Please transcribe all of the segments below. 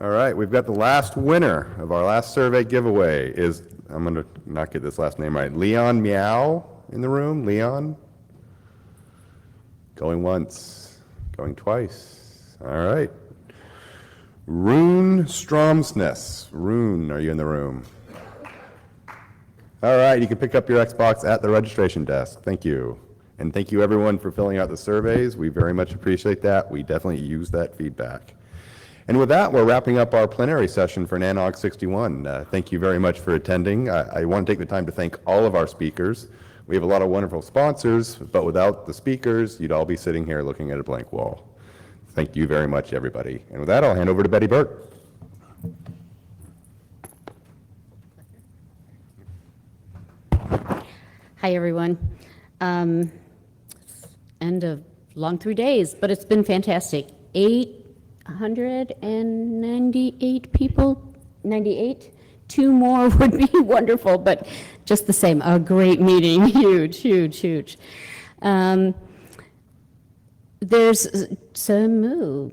All right, we've got the last winner of our last survey giveaway is, I'm going to not get this last name right, Leon Meow in the room. Leon? Going once, going twice. All right. Rune Stromsness. Rune, are you in the room? All right, you can pick up your Xbox at the registration desk. Thank you. And thank you everyone for filling out the surveys. We very much appreciate that. We definitely use that feedback. And with that, we're wrapping up our plenary session for NANOG 61. Thank you very much for attending. I want to take the time to thank all of our speakers. We have a lot of wonderful sponsors, but without the speakers, you'd all be sitting here looking at a blank wall. Thank you very much, everybody. And with that, I'll hand over to Betty Burt. Hi, everyone. End of long 3 days, but it's been fantastic. 898 people, 98. 2 more would be wonderful, but just the same, a great meeting, huge, huge, huge. There's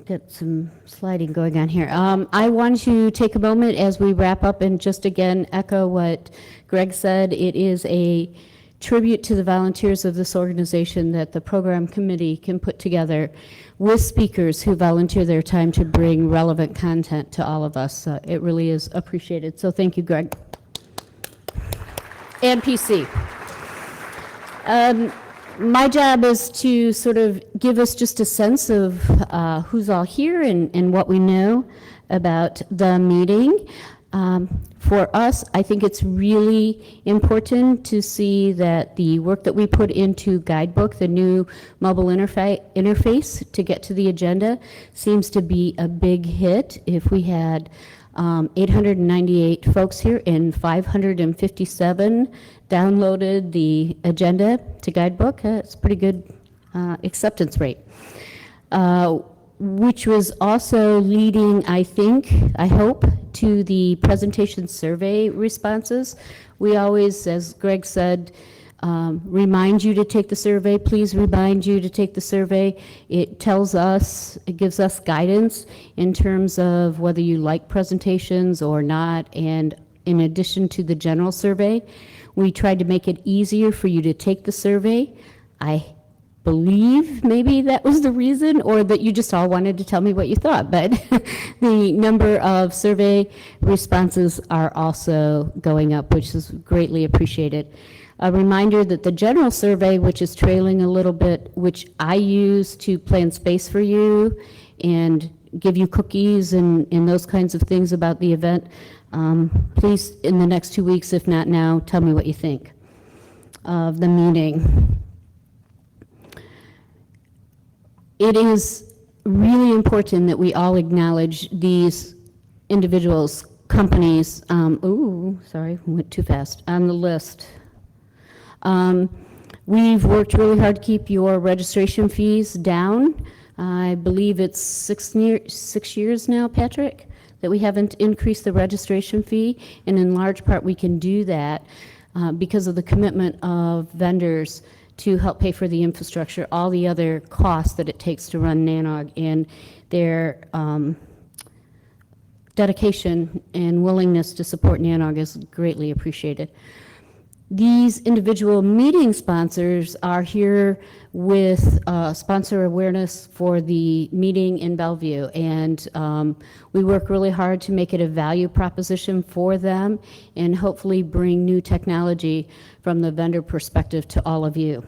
get some sliding going on here. I want to take a moment as we wrap up and just again echo what Greg said. It is a tribute to the volunteers of this organization that the program committee can put together with speakers who volunteer their time to bring relevant content to all of us. It really is appreciated. So thank you, Greg. And PC. My job is to sort of give us just a sense of who's all here and what we know about the meeting. For us, I think it's really important to see that the work that we put into Guidebook, the new mobile interface to get to the agenda, seems to be a big hit. If we had 898 folks here and 557 downloaded the agenda to Guidebook, it's a pretty good acceptance rate. Which was also leading, I hope, to the presentation survey responses. We always, as Greg said, remind you to take the survey. Please remind you to take the survey. It tells us, it gives us guidance in terms of whether you like presentations or not. And in addition to the general survey, we tried to make it easier for you to take the survey. I believe maybe that was the reason, or that you just all wanted to tell me what you thought, but the number of survey responses are also going up, which is greatly appreciated. A reminder that the general survey, which is trailing a little bit, which I use to plan space for you and give you cookies and those kinds of things about the event, please in the next 2 weeks, if not now, tell me what you think of the meeting. It is really important that we all acknowledge these individuals, companies, went too fast, on the list. We've worked really hard to keep your registration fees down. I believe it's 6 years now, Patrick, that we haven't increased the registration fee, and in large part we can do that because of the commitment of vendors to help pay for the infrastructure, all the other costs that it takes to run NANOG, and their dedication and willingness to support NANOG is greatly appreciated. These individual meeting sponsors are here with sponsor awareness for the meeting in Bellevue, and we work really hard to make it a value proposition for them and hopefully bring new technology from the vendor perspective to all of you.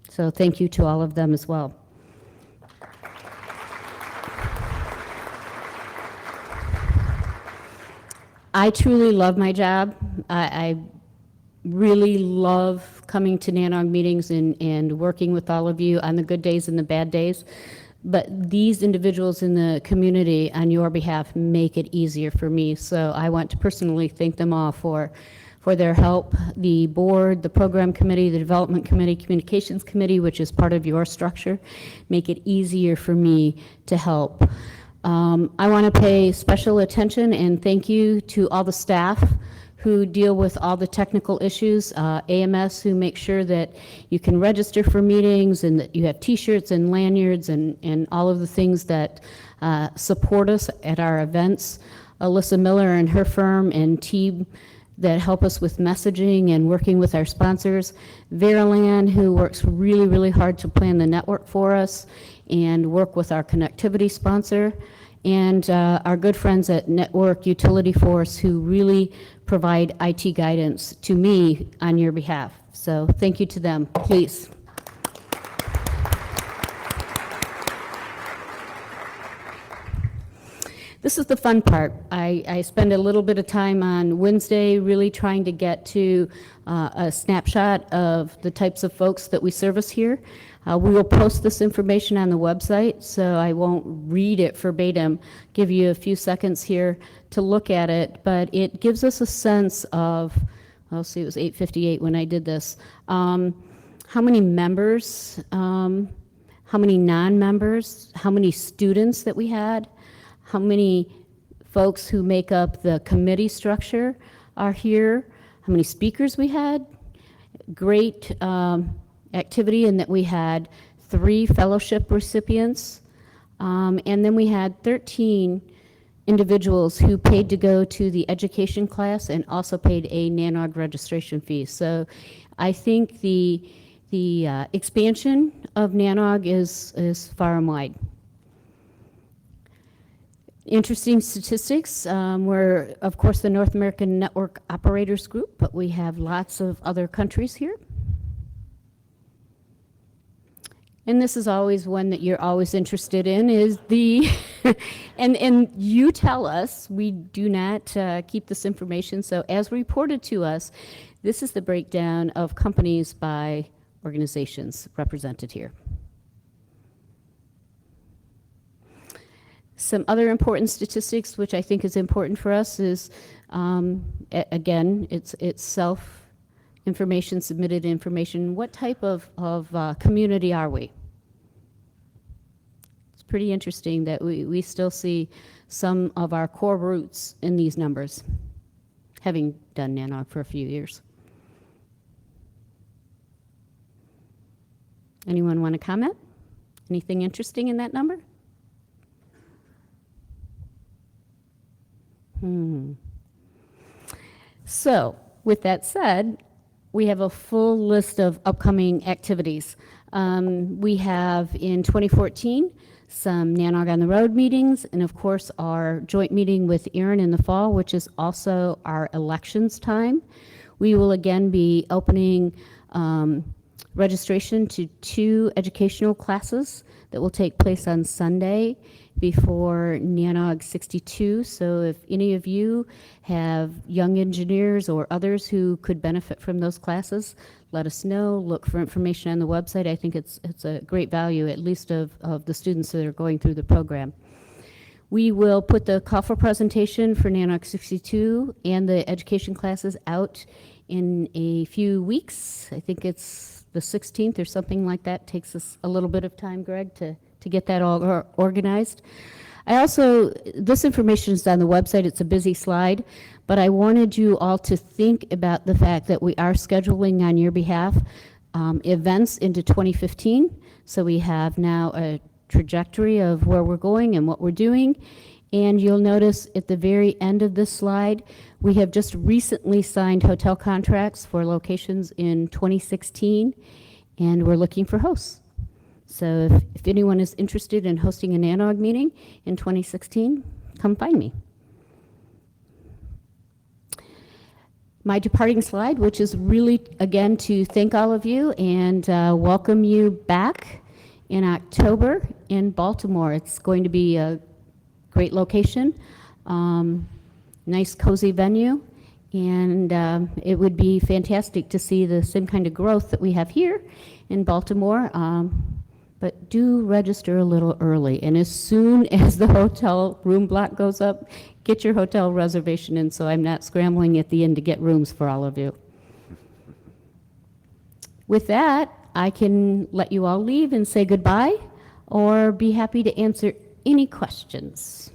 So thank you to all of them as well. I truly love my job. I really love coming to NANOG meetings and working with all of you on the good days and the bad days. But these individuals in the community on your behalf make it easier for me. So I want to personally thank them all for their help. The board, the program committee, the development committee, communications committee, which is part of your structure, make it easier for me to help. I want to pay special attention and thank you to all the staff who deal with all the technical issues, AMS who make sure that you can register for meetings and that you have t-shirts and lanyards and all of the things that support us at our events. Alyssa Miller and her firm and team that help us with messaging and working with our sponsors. Veralan, who works really, really hard to plan the network for us and work with our connectivity sponsor. And our good friends at Network Utility Force, who really provide IT guidance to me on your behalf. So thank you to them, please. This is the fun part. I spend a little bit of time on Wednesday really trying to get to a snapshot of the types of folks that we service here. We will post this information on the website, so I won't read it verbatim, give you a few seconds here to look at it, but it gives us a sense of, I'll see, it was 8:58 when I did this, how many members, how many non-members, how many students that we had, how many folks who make up the committee structure are here, how many speakers we had. Great activity in that we had 3 fellowship recipients, and then we had 13 individuals who paid to go to the education class and also paid a NANOG registration fee. So I think the expansion of NANOG is far and wide. Interesting statistics. We're, of course, the North American Network Operators Group, but we have lots of other countries here. And this is always one that you're always interested in, is the, and you tell us, we do not keep this information, so as reported to us, this is the breakdown of companies by organizations represented here. Some other important statistics, which I think is important for us, is, again, it's self-information, submitted information. What type of community are we? It's pretty interesting that we still see some of our core roots in these numbers, having done NANOG for a few years. Anyone want to comment? Anything interesting in that number? So, with that said, we have a full list of upcoming activities. We have in 2014 some NANOG on the Road meetings, and of course our joint meeting with Erin in the fall, which is also our elections time. We will again be opening registration to 2 educational classes that will take place on Sunday before NANOG 62. So if any of you have young engineers or others who could benefit from those classes, let us know. Look for information on the website. I think it's a great value, at least of the students that are going through the program. We will put the call for presentation for NANOG 62 and the education classes out in a few weeks. I think it's the 16th or something like that. Takes us a little bit of time, Greg, to get that all organized. I also, this information is on the website, it's a busy slide, but I wanted you all to think about the fact that we are scheduling on your behalf events into 2015, so we have now a trajectory of where we're going and what we're doing, and you'll notice at the very end of this slide, we have just recently signed hotel contracts for locations in 2016, and we're looking for hosts. So if anyone is interested in hosting a NANOG meeting in 2016, come find me. My departing slide, which is really, again, to thank all of you and welcome you back in October in Baltimore. It's going to be a great location, nice cozy venue, and it would be fantastic to see the same kind of growth that we have here in Baltimore. But do register a little early, and as soon as the hotel room block goes up, get your hotel reservation in so I'm not scrambling at the end to get rooms for all of you. With that, I can let you all leave and say goodbye, or be happy to answer any questions.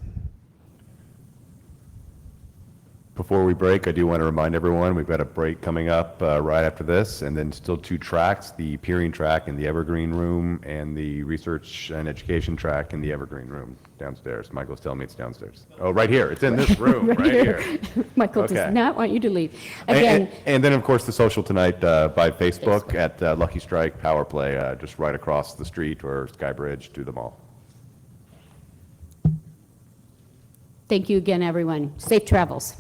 Before we break, I do want to remind everyone, we've got a break coming up right after this, and then still 2 tracks, the peering track in the Evergreen Room and the research and education track in the Evergreen Room downstairs. Michael's telling me it's downstairs. Oh, right here. It's in this room, right here. Michael Okay. does not want you to leave. And, Again, and then, of course, the social tonight by Facebook at Lucky Strike Power Play, just right across the street or Skybridge to the mall. thank you again, everyone. Safe travels.